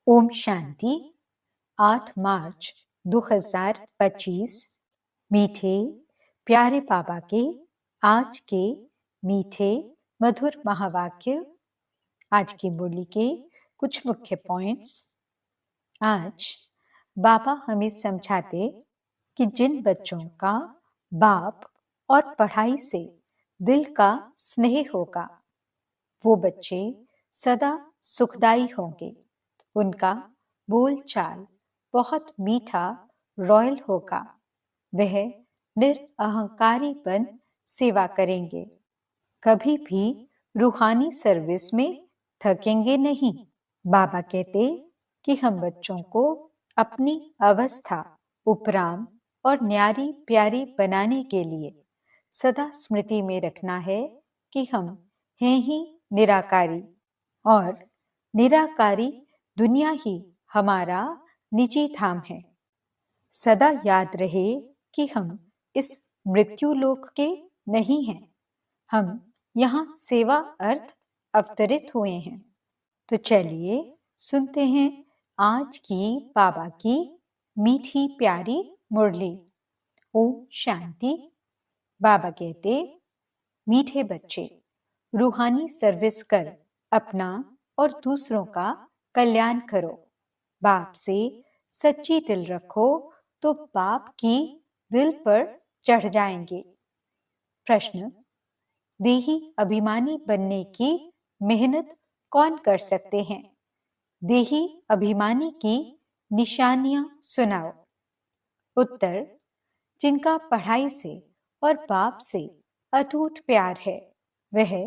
ओम शांति। 8 मार्च 2025। मीठे प्यारे बाबा के आज के मीठे मधुर महावाक्य। आज की मुरली के कुछ मुख्य पॉइंट्स। आज बाबा हमें समझाते कि जिन बच्चों का बाप और पढ़ाई से दिल का स्नेह होगा वो बच्चे सदा सुखदाई होंगे। उनका बोलचाल बहुत मीठा रॉयल होगा। वह निरअहंकारी बन सेवा करेंगे। कभी भी रूहानी सर्विस में थकेंगे नहीं। बाबा कहते कि हम बच्चों को अपनी अवस्था उपराम और न्यारी प्यारी बनाने के लिए सदा स्मृति में रखना है कि हम हैं ही निराकारी और निराकारी दुनिया ही हमारा निजी धाम है। सदा याद रहे कि हम इस मृत्यु लोक के नहीं हैं। हम यहाँ सेवा अर्थ अवतरित हुए हैं। तो चलिए सुनते हैं आज की बाबा की मीठी प्यारी मुरली। ओम शांति। बाबा कहते, मीठे बच्चे रूहानी सर्विस कर अपना और दूसरों का कल्याण करो। बाप से सच्ची दिल रखो तो बाप की दिल पर चढ़ जाएंगे। प्रश्न, देही अभिमानी बनने की मेहनत कौन कर सकते हैं? देही अभिमानी की निशानियां सुनाओ। उत्तर, जिनका पढ़ाई से और बाप से अटूट प्यार है वह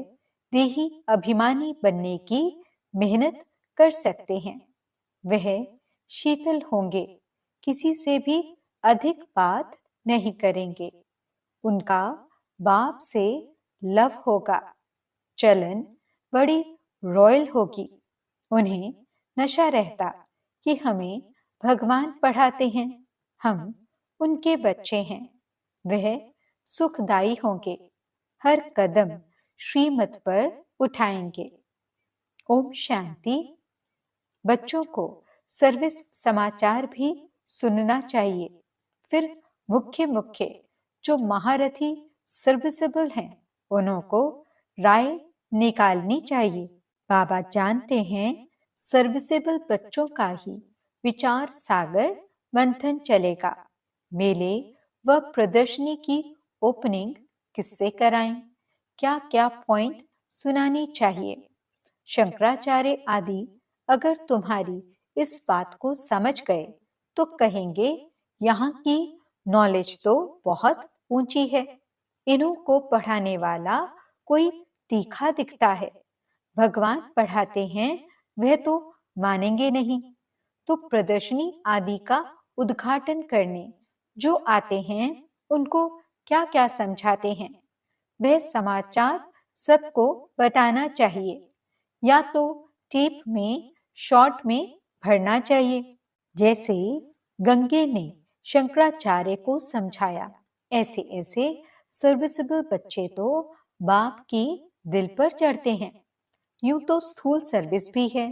देही अभिमानी बनने की मेहनत कर सकते हैं। वह शीतल होंगे, किसी से भी अधिक बात नहीं करेंगे। उनका बाप से लव होगा। चलन बड़ी रॉयल होगी। उन्हें नशा रहता कि हमें भगवान पढ़ाते हैं, हम उनके बच्चे हैं। वह सुखदाई होंगे, हर कदम श्रीमत पर उठाएंगे। ओम शांति। बच्चों को सर्विस समाचार भी सुनना चाहिए। फिर मुख्य मुख्य जो महारथी सर्विसेबल हैं उन्हों को राय निकालनी चाहिए। बाबा जानते हैं सर्विसेबल बच्चों का ही विचार सागर मंथन चलेगा। मेले व प्रदर्शनी की ओपनिंग किससे कराएं? क्या क्या पॉइंट सुनानी चाहिए? शंकराचार्य आदि अगर तुम्हारी इस बात को समझ गए तो कहेंगे यहाँ की नॉलेज तो बहुत ऊंची है। इन्हों को पढ़ाने वाला कोई तीखा दिखता है। भगवान पढ़ाते हैं वह तो मानेंगे नहीं। तो प्रदर्शनी आदि का उद्घाटन करने जो आते हैं उनको क्या क्या समझाते हैं वह समाचार सबको बताना चाहिए, या तो टेप में शॉर्ट में भरना चाहिए। जैसे गंगे ने शंकराचार्य को समझाया, ऐसे ऐसे सर्विसेबल बच्चे तो बाप की दिल पर चढ़ते हैं। यूं तो स्थूल सर्विस भी है,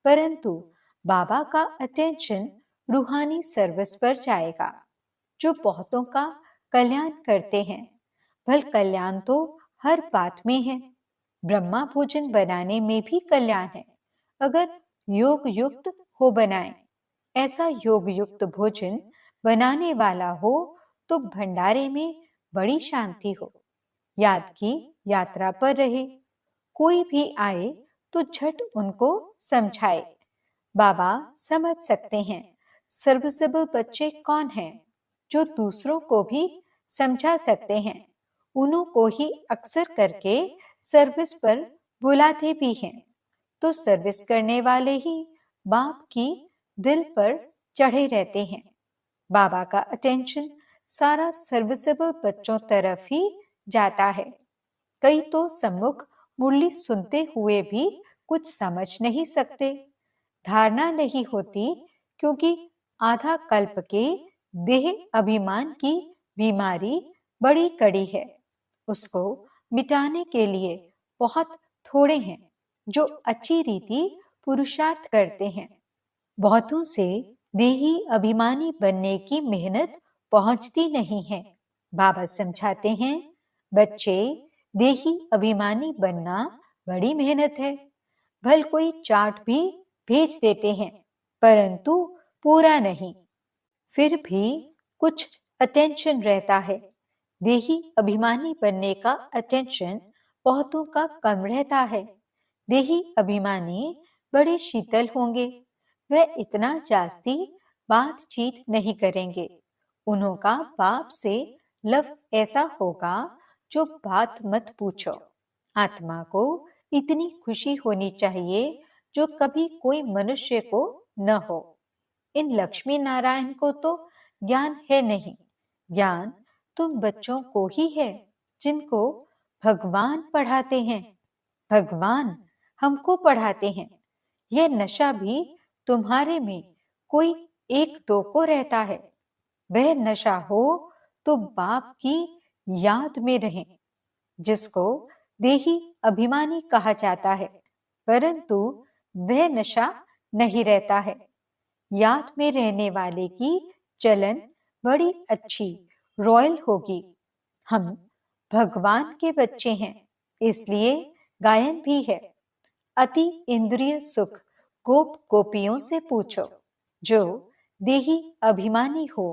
परंतु बाबा का अटेंशन रूहानी सर्विस पर जाएगा जो बहुतों का कल्याण करते हैं। भल कल्याण तो हर बात में है। ब्रह्मा भोजन बनाने में भी कल्याण है। अगर योग युक्त हो बनाए, ऐसा योग युक्त भोजन बनाने वाला हो तो भंडारे में बड़ी शांति हो। याद की यात्रा पर रहे, कोई भी आए तो झट उनको समझाए। बाबा समझ सकते हैं सर्विसेबल बच्चे कौन हैं जो दूसरों को भी समझा सकते हैं। उन्हों को ही अक्सर करके सर्विस पर बुलाते भी हैं। तो सर्विस करने वाले ही बाप की दिल पर चढ़े रहते हैं। बाबा का अटेंशन सारा सर्विसेबल बच्चों तरफ ही जाता है। कई तो सम्मुख मुरली सुनते हुए भी कुछ समझ नहीं सकते। धारणा नहीं होती क्योंकि आधा कल्प के देह अभिमान की बीमारी बड़ी कड़ी है। उसको मिटाने के लिए बहुत थोड़े हैं जो अच्छी रीति पुरुषार्थ करते हैं। बहुतों से देही अभिमानी बनने की मेहनत पहुंचती नहीं है। बाबा समझाते हैं, बच्चे, देही अभिमानी बनना बड़ी मेहनत है। भल कोई चार्ट भी भेज देते हैं, परंतु पूरा नहीं। फिर भी कुछ अटेंशन रहता है। देही अभिमानी बनने का अटेंशन बहुतों का कम रहता है। देही अभिमानी बड़े शीतल होंगे। वह इतना जास्ती बातचीत नहीं करेंगे। उनका बाप से लव ऐसा होगा जो बात मत पूछो। आत्मा को इतनी खुशी होनी चाहिए जो कभी कोई मनुष्य को न हो। इन लक्ष्मी नारायण को तो ज्ञान है नहीं। ज्ञान तुम बच्चों को ही है, जिनको भगवान पढ़ाते हैं। भगवान हमको पढ़ाते हैं। यह नशा भी तुम्हारे में कोई एक दो को रहता है। वह नशा हो तो बाप की याद में रहें, जिसको देही अभिमानी कहा जाता है, परंतु वह नशा नहीं रहता है। याद में रहने वाले की चलन बड़ी अच्छी रॉयल होगी। हम भगवान के बच्चे हैं, इसलिए गायन भी है। अति इंद्रिय सुख गोप गोपियों से पूछो। जो देही अभिमानी हो,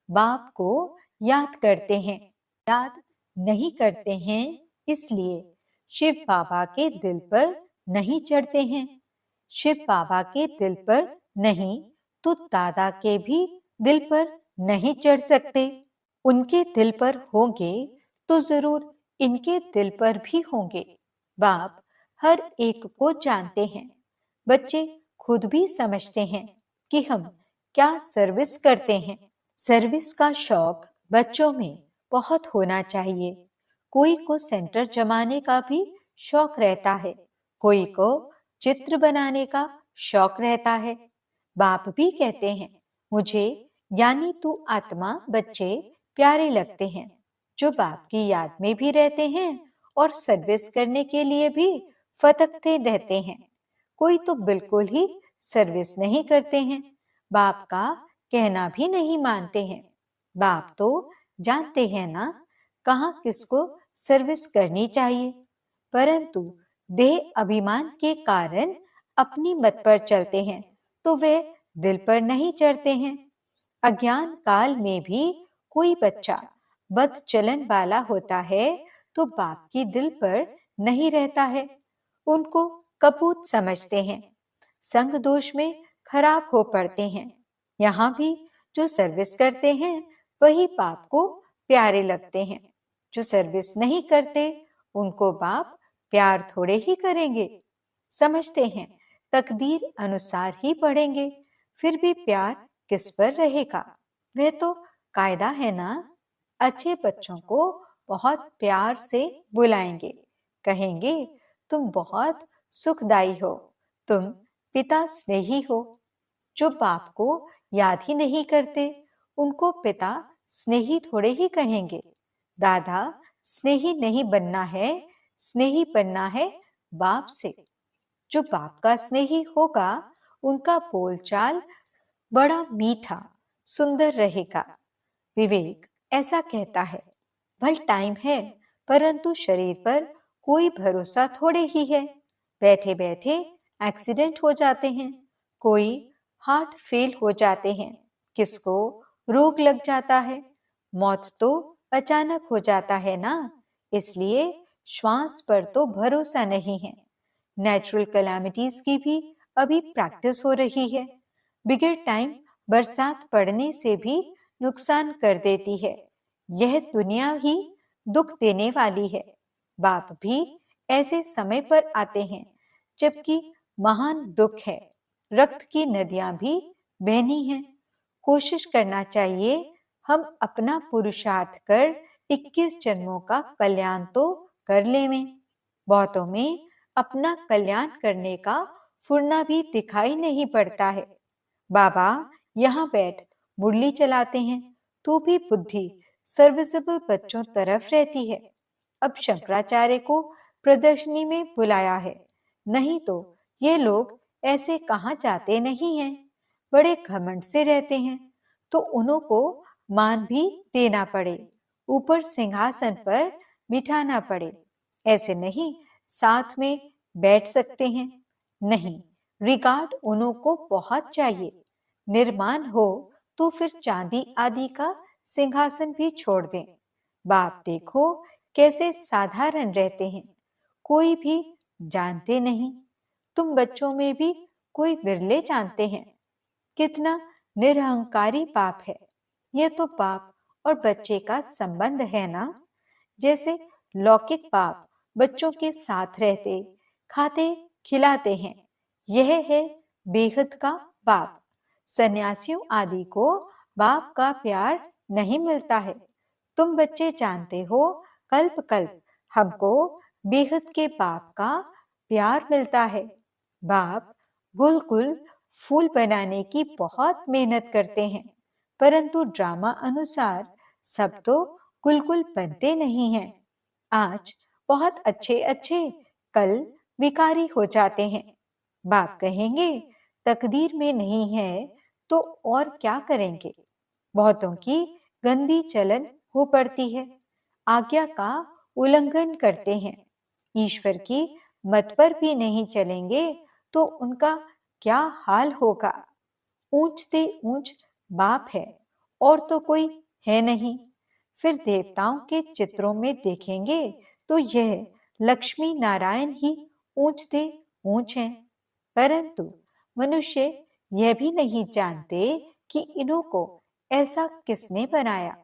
बाप को याद करते हैं। याद नहीं करते हैं, इसलिए शिव बाबा के दिल पर नहीं चढ़ते हैं। शिव बाबा के दिल पर नहीं तो दादा के भी दिल पर नहीं चढ़ सकते। उनके दिल पर होंगे तो जरूर इनके दिल पर भी होंगे। बाप हर एक को जानते हैं। बच्चे खुद भी समझते हैं कि हम क्या सर्विस करते हैं। सर्विस का शौक बच्चों में बहुत होना चाहिए। कोई को सेंटर जमाने का भी शौक रहता है, कोई को चित्र बनाने का शौक रहता है। बाप भी कहते हैं, मुझे ज्ञानी तू आत्मा बच्चे प्यारे लगते हैं, जो बाप की याद में भी रहते हैं और सर्विस करने के लिए भी फतकते रहते हैं। कोई तो बिल्कुल ही सर्विस नहीं करते हैं, बाप का कहना भी नहीं मानते हैं। बाप तो जानते हैं ना कहाँ किसको सर्विस करनी चाहिए, परंतु देह अभिमान के कारण अपनी मत पर चलते हैं तो वे दिल पर नहीं चढ़ते हैं। अज्ञान काल में भी कोई बच्चा बद चलन वाला होता है तो बाप की दिल पर नहीं रहता है। उनको कपूत समझते हैं, संग दोष में खराब हो पड़ते हैं। यहाँ भी जो सर्विस करते हैं वही बाप को प्यारे लगते हैं। जो सर्विस नहीं करते उनको बाप प्यार थोड़े ही करेंगे। समझते हैं तकदीर अनुसार ही पढ़ेंगे, फिर भी प्यार किस पर रहेगा? वह तो कायदा है ना। अच्छे बच्चों को बहुत प्यार से बुलाएंगे, कहेंगे तुम बहुत सुखदाई हो, तुम पिता स्नेही हो। जो बाप को याद ही नहीं करते उनको पिता स्नेही थोड़े ही कहेंगे। दादा स्नेही नहीं बनना है, स्नेही बनना है बाप से। जो बाप का स्नेही होगा उनका बोलचाल बड़ा मीठा सुंदर रहेगा। विवेक ऐसा कहता है, भल टाइम है परंतु शरीर पर कोई भरोसा थोड़े ही है। बैठे बैठे एक्सीडेंट हो जाते हैं, कोई हार्ट फेल हो जाते हैं, किसको रोग लग जाता है। मौत तो अचानक हो जाता है ना, इसलिए श्वास पर तो भरोसा नहीं है। नेचुरल कैलामिटीज की भी अभी प्रैक्टिस हो रही है। बिगड़ टाइम बरसात पड़ने से भी नुकसान कर देती है। यह दुनिया ही दुख देने वाली है। बाप भी ऐसे समय पर आते हैं जबकि महान दुख है। रक्त की नदियां भी बहनी हैं। कोशिश करना चाहिए हम अपना पुरुषार्थ कर 21 जन्मों का कल्याण तो कर लेवें। बहुतों में अपना कल्याण करने का फुरना भी दिखाई नहीं पड़ता है। बाबा यहाँ बैठ मुरली चलाते हैं तो भी बुद्धि सर्विसेबल बच्चों तरफ रहती है। अब शंकराचार्य को प्रदर्शनी में बुलाया है, नहीं तो ये लोग ऐसे कहाँ जाते नहीं हैं। बड़े घमंड से रहते हैं तो उन्हों को मान भी देना पड़े, ऊपर सिंहासन पर बिठाना पड़े। ऐसे नहीं साथ में बैठ सकते हैं। नहीं, रिगार्ड उन्हों को बहुत चाहिए। निर्माण हो तो फिर चांदी आदि का सिंहासन भी छोड़ दें। बाप देखो कैसे साधारण रहते हैं, कोई भी जानते नहीं। तुम बच्चों में भी कोई विरले जानते हैं। कितना निरहंकारी बाप है। यह तो बाप और बच्चे का संबंध है ना। जैसे लौकिक बाप बच्चों के साथ रहते, खाते खिलाते हैं, यह है बेहद का बाप। सन्यासियों आदि को बाप का प्यार नहीं मिलता है। तुम बच्चे जानते हो, कल्प कल्प हमको बेहद के बाप का प्यार मिलता है। बाप गुलगुल फूल बनाने की बहुत मेहनत करते हैं, परंतु ड्रामा अनुसार सब तो गुलगुल बनते नहीं हैं। आज बहुत अच्छे अच्छे, कल विकारी हो जाते हैं। बाप कहेंगे तकदीर में नहीं है तो और क्या करेंगे। बहुतों की गंदी चलन हो पड़ती है, आज्ञा का उल्लंघन करते हैं। ईश्वर की मत पर भी नहीं चलेंगे तो उनका क्या हाल होगा। ऊंचते ऊंच बाप है और तो कोई है नहीं। फिर देवताओं के चित्रों में देखेंगे तो यह लक्ष्मी नारायण ही ऊंचते ऊंच हैं। परंतु मनुष्य यह भी नहीं जानते कि इन्हों को ऐसा किसने बनाया।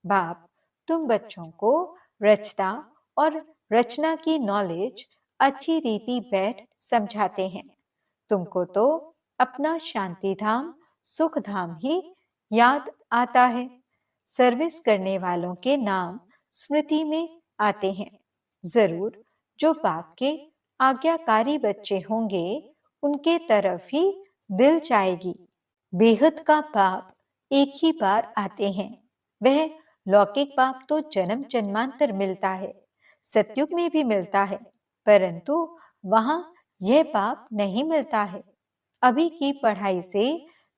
बाप तुम बच्चों को रचना और रचना की नॉलेज अच्छी रीति बैठ समझाते हैं। तुमको तो अपना शांति धाम सुख धाम ही याद आता है। सर्विस करने वालों के नाम स्मृति में आते हैं। जरूर जो बाप के आज्ञाकारी बच्चे होंगे उनके तरफ ही दिल जाएगी। बेहद का बाप एक ही बार आते हैं। वह लौकिक बाप तो जन्म जन्मांतर मिलता है, सतयुग में भी मिलता है, परंतु वहां यह बाप नहीं मिलता है। अभी की पढ़ाई से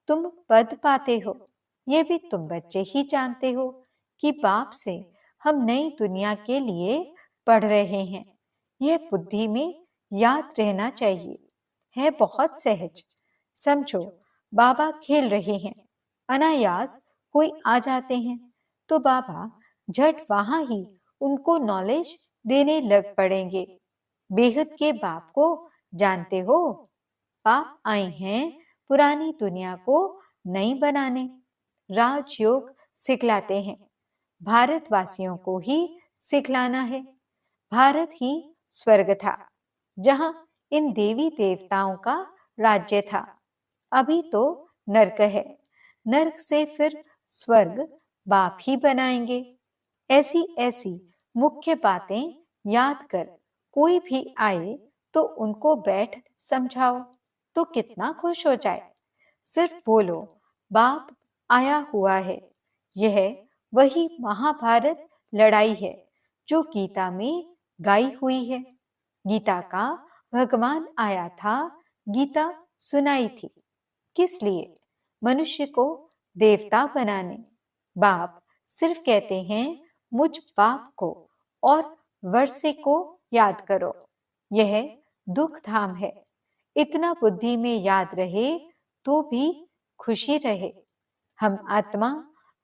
तुम पद पाते हो, यह भी तुम बच्चे ही जानते हो कि बाप से हम नई दुनिया के लिए पढ़ रहे हैं। यह बुद्धि में याद रहना चाहिए। है बहुत सहज। समझो बाबा खेल रहे हैं, अनायास कोई आ जाते हैं तो बाबा झट वहां ही उनको नॉलेज देने लग पड़ेंगे। बेहद के बाप को जानते हो, बाप आए हैं पुरानी दुनिया को नई बनाने, राजयोग सिखलाते हैं। भारतवासियों को ही सिखलाना है। भारत ही स्वर्ग था, जहां इन देवी देवताओं का राज्य था। अभी तो नरक है, नरक से फिर स्वर्ग बाप ही बनाएंगे। ऐसी ऐसी मुख्य बातें याद कर कोई भी आए तो उनको बैठ समझाओ तो कितना खुश हो जाए। सिर्फ बोलो बाप आया हुआ है। यह वही महाभारत लड़ाई है जो गीता में गाई हुई है। गीता का भगवान आया था, गीता सुनाई थी। किस लिए? मनुष्य को देवता बनाने। बाप सिर्फ कहते हैं मुझ बाप को और वर्षे को याद करो। यह दुख धाम है। इतना बुद्धि में याद रहे तो भी खुशी रहे। हम आत्मा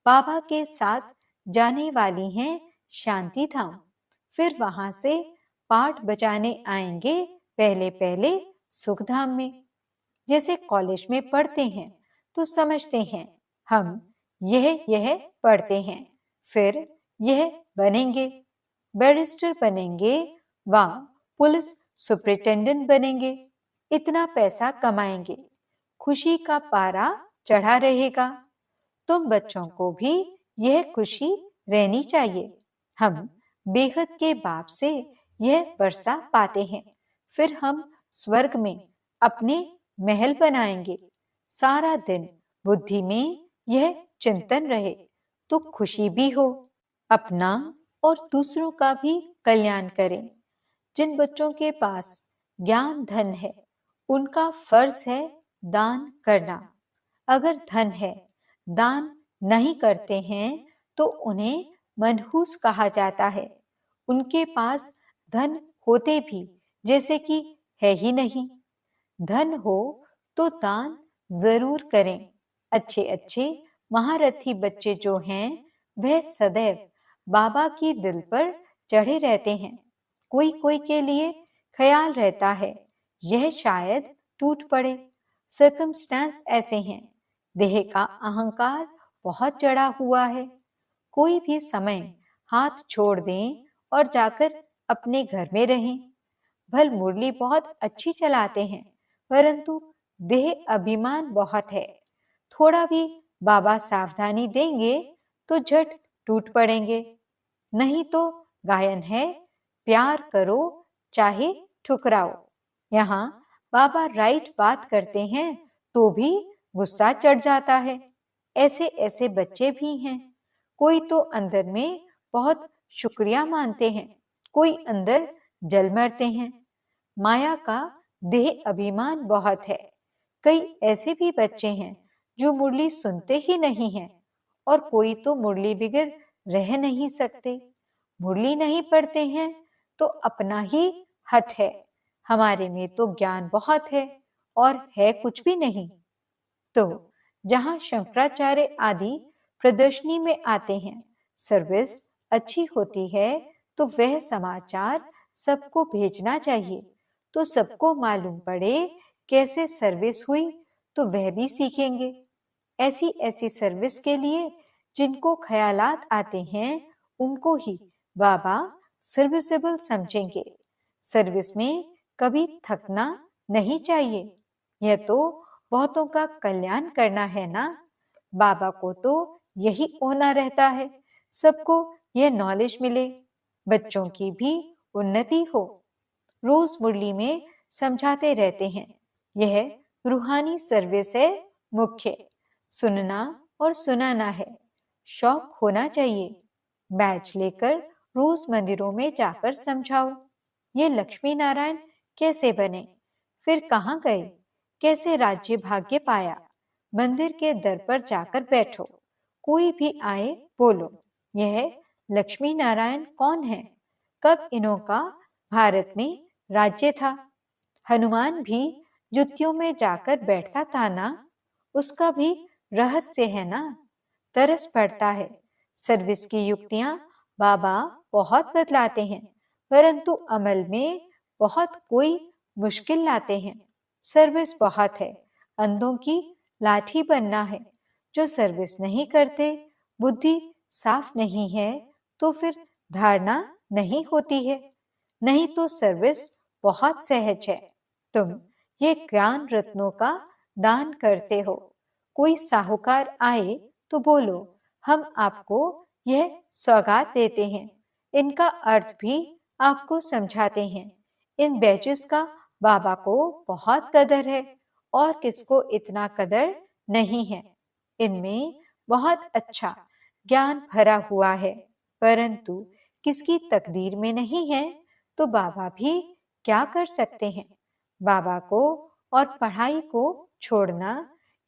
बाबा के साथ जाने वाली हैं शांति धाम। फिर वहां से पाठ बजाने आएंगे पहले पहले सुख धाम में। जैसे कॉलेज में पढ़ते हैं तो समझते हैं हम यह पढ़ते हैं, फिर यह बनेंगे, बैरिस्टर बनेंगे, वहां पुलिस सुपरिटेंडेंट बनेंगे, इतना पैसा कमाएंगे, खुशी का पारा चढ़ा रहेगा। तुम बच्चों को भी यह खुशी रहनी चाहिए। हम बेहद के बाप से यह वर्षा पाते हैं, फिर हम स्वर्ग में अपने महल बनाएंगे। सारा दिन बुद्धि में यह चिंतन रहे तो खुशी भी हो, अपना और दूसरों का भी कल्याण करें। जिन बच्चों के पास ज्ञान धन है उनका फर्ज है दान करना। अगर धन है, दान नहीं करते हैं तो उन्हें मनहूस कहा जाता है। उनके पास धन होते भी जैसे कि है ही नहीं। धन हो तो दान जरूर करें। अच्छे अच्छे महारथी बच्चे जो हैं वह सदैव बाबा की दिल पर चढ़े रहते हैं। कोई कोई के लिए ख्याल रहता है यह शायद टूट पड़े। सर्कमस्टेंस ऐसे हैं। देह का अहंकार बहुत चढ़ा हुआ है। कोई भी समय हाथ छोड़ दें और जाकर अपने घर में रहें। भल मुरली बहुत अच्छी चलाते हैं परंतु देह अभिमान बहुत है। थोड़ा भी बाबा सावधानी देंगे तो झट टूट पड़ेंगे। नहीं तो गायन है, प्यार करो चाहे ठुकराओ। यहाँ बाबा राइट बात करते हैं तो भी गुस्सा चढ़ जाता है। ऐसे ऐसे बच्चे भी हैं। कोई तो अंदर में बहुत शुक्रिया मानते हैं, कोई अंदर जल मरते हैं। माया का देह अभिमान बहुत है। कई ऐसे भी बच्चे हैं जो मुरली सुनते ही नहीं हैं और कोई तो मुरली बिगर रह नहीं सकते। मुरली नहीं पढ़ते हैं तो अपना ही हठ है। हमारे में तो ज्ञान बहुत है और है कुछ भी नहीं। तो जहाँ शंकराचार्य आदि प्रदर्शनी में आते हैं, सर्विस अच्छी होती है तो वह समाचार सबको भेजना चाहिए तो सबको मालूम पड़े कैसे सर्विस हुई तो वह भी सीखेंगे। ऐसी ऐसी सर्विस के लिए जिनको ख्यालात आते हैं उनको ही बाबा सर्विसेबल समझेंगे। सर्विस में कभी थकना नहीं चाहिए। यह तो बहुतों का कल्याण करना है ना। बाबा को तो यही होना रहता है, सबको यह नॉलेज मिले, बच्चों की भी उन्नति हो। रोज मुरली में समझाते रहते हैं यह रूहानी सर्विस है। मुख्य सुनना और सुनाना है। शौक होना चाहिए। बैच लेकर रोज मंदिरों में जाकर समझाओ ये लक्ष्मी नारायण कैसे बने, फिर कहाँ गए, कैसे राज्य भाग्य पाया। मंदिर के दर पर जाकर बैठो, कोई भी आए बोलो यह लक्ष्मी नारायण कौन है, कब इन्हों का भारत में राज्य था। हनुमान भी जुतियों में जाकर बैठता था ना, उसका भी रहस्य है ना। तरस पड़ता है। सर्विस की युक्तियां बाबा बहुत बतलाते हैं परंतु अमल में बहुत कोई मुश्किल लाते हैं। सर्विस बहुत है, अंधों की लाठी बनना है। जो सर्विस नहीं करते, बुद्धि साफ नहीं है तो फिर धारणा नहीं होती है। नहीं तो सर्विस बहुत सहज है। तुम ये ज्ञान रत्नों का दान करते हो। कोई साहूकार आए तो बोलो हम आपको यह सौगात देते हैं। इनका अर्थ भी आपको समझाते हैं। इन बैचेस का बाबा को बहुत कदर है और किसको इतना कदर नहीं है। इनमें बहुत अच्छा ज्ञान भरा हुआ है परंतु किसकी तकदीर में नहीं है तो बाबा भी क्या कर सकते हैं। बाबा को और पढ़ाई को छोड़ना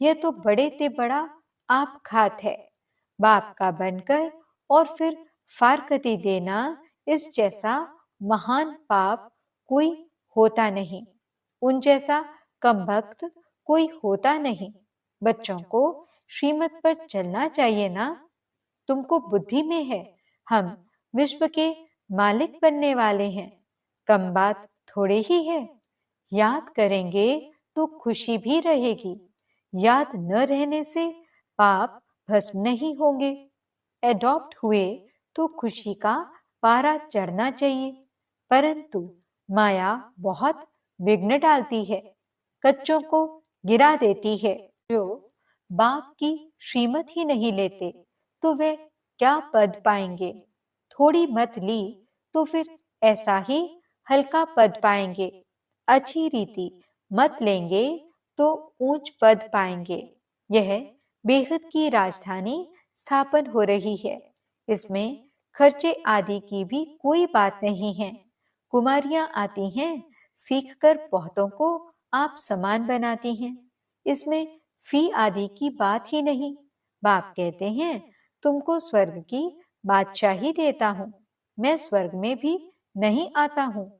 यह तो बड़े ते बड़ा आपघात है। बाप का बनकर और फिर फारकती देना इस जैसा महान पाप कोई होता नहीं। उन जैसा कमबख्त कोई होता नहीं। बच्चों को श्रीमत पर चलना चाहिए ना। तुमको बुद्धि में है, हम विश्व के मालिक बनने वाले हैं। कम बात थोड़े ही है। याद करेंगे तो खुशी भी रहेगी। याद न रहने से पाप भस्म नहीं होंगे। एडॉप्ट हुए तो खुशी का पारा चढ़ना चाहिए परंतु माया बहुत विघ्न डालती है, कच्चों को गिरा देती है। जो बाप की श्रीमत ही नहीं लेते तो वे क्या पद पाएंगे। थोड़ी मत ली तो फिर ऐसा ही हल्का पद पाएंगे। अच्छी रीति मत लेंगे तो ऊंच पद पाएंगे। यह बेहद की राजधानी स्थापन हो रही है। इसमें खर्चे आदि की भी कोई बात नहीं है। कुमारियां आती हैं, सीखकर बहुतों को आप समान बनाती हैं। इसमें फी आदि की बात ही नहीं। बाप कहते हैं, तुमको स्वर्ग की बादशाही देता हूँ, मैं स्वर्ग में भी नहीं आता हूँ।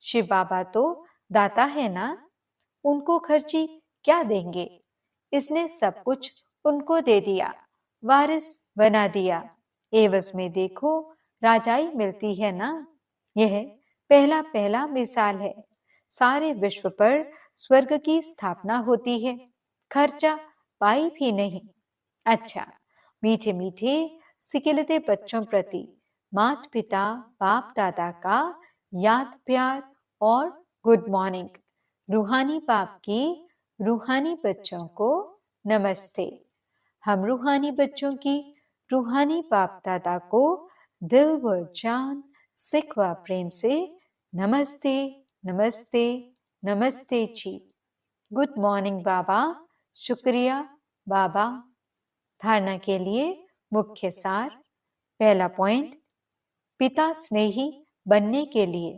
शिव बाबा तो दाता है ना, उनको खर्ची क्या देंगे। इसने सब कुछ उनको दे दिया, वारिस बना दिया। एवज में देखो राजाई मिलती है ना। यह पहला पहला मिसाल है। सारे विश्व पर स्वर्ग की स्थापना होती है, खर्चा पाई भी नहीं। अच्छा, मीठे मीठे सिकिलते बच्चों प्रति माता पिता बाप दादा का याद प्यार और गुड मॉर्निंग। रूहानी बाप की रूहानी बच्चों को नमस्ते। हम रूहानी बच्चों की रूहानी बाप दादा को दिल व जान सिख व प्रेम से नमस्ते नमस्ते नमस्ते जी। गुड मॉर्निंग बाबा। शुक्रिया बाबा। धारणा के लिए मुख्य सार। पहला पॉइंट, पिता स्नेही बनने के लिए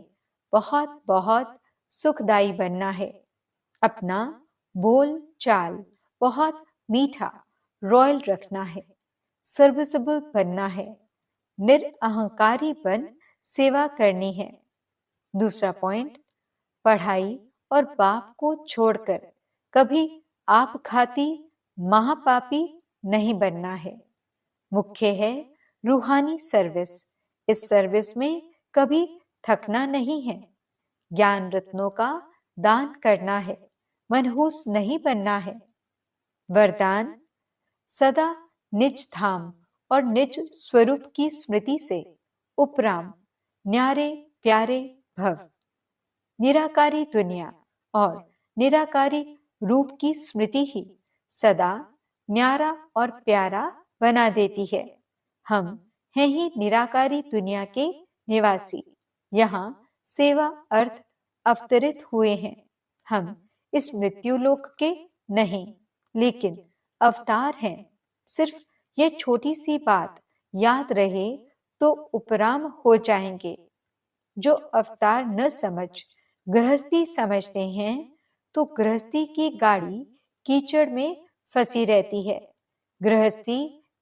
बहुत बहुत सुखदायी बनना है। अपना बोल चाल बहुत मीठा रॉयल रखना है। सर्विसेबल बनना है। निरअहंकारी बन सेवा करनी है। दूसरा पॉइंट, पढ़ाई और बाप को छोड़कर कभी आप घाती महापापी नहीं बनना है। मुख्य है रूहानी सर्विस। इस सर्विस में कभी थकना नहीं है। ज्ञान रत्नों का दान करना है, मनहूस नहीं बनना है। वरदान, सदा निज धाम और निज स्वरूप की स्मृति से उपराम न्यारे प्यारे भव। निराकारी दुनिया और निराकारी रूप की स्मृति ही सदा न्यारा और प्यारा बना देती है। हम हैं ही निराकारी दुनिया के निवासी। यहाँ सेवा अर्थ अवतरित हुए हैं। हम इस मृत्युलोक के नहीं, लेकिन अवतार हैं। सिर्फ ये छोटी सी बात याद रहे तो उपराम हो जाएंगे। जो अवतार न समझ गृहस्थी समझते हैं, तो गृहस्थी की गाड़ी कीचड़ में फंसी रहती है। गृहस्थी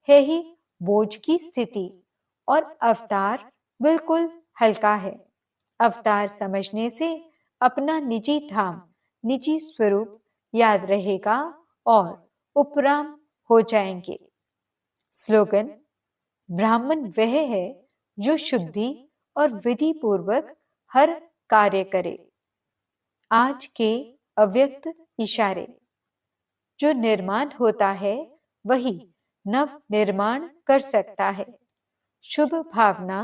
है ही बोझ की स्थिति और अवतार बिल्कुल हल्का है। अवतार समझने से अपना निजी धाम, निजी स्वरूप याद रहेगा और उपराम हो जाएंगे। स्लोगन, ब्राह्मण वह है जो शुद्धि और विधि पूर्वक हर कार्य करे। आज के अव्यक्त इशारे, जो निर्माण होता है वही नव निर्माण कर सकता है। शुभ भावना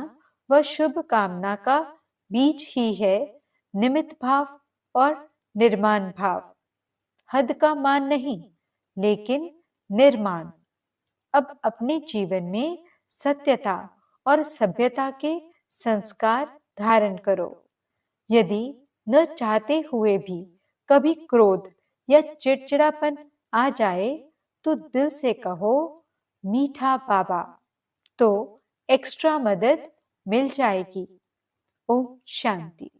व शुभ कामना का बीज ही है निमित्त भाव और निर्माण भाव। हद का मान नहीं, लेकिन निर्माण। अब अपने जीवन में सत्यता और सभ्यता के संस्कार धारण करो। यदि न चाहते हुए भी कभी क्रोध या चिड़चिड़ापन आ जाए, तो दिल से कहो, मीठा बाबा, तो एक्स्ट्रा मदद मिल जाएगी। ओम शांति।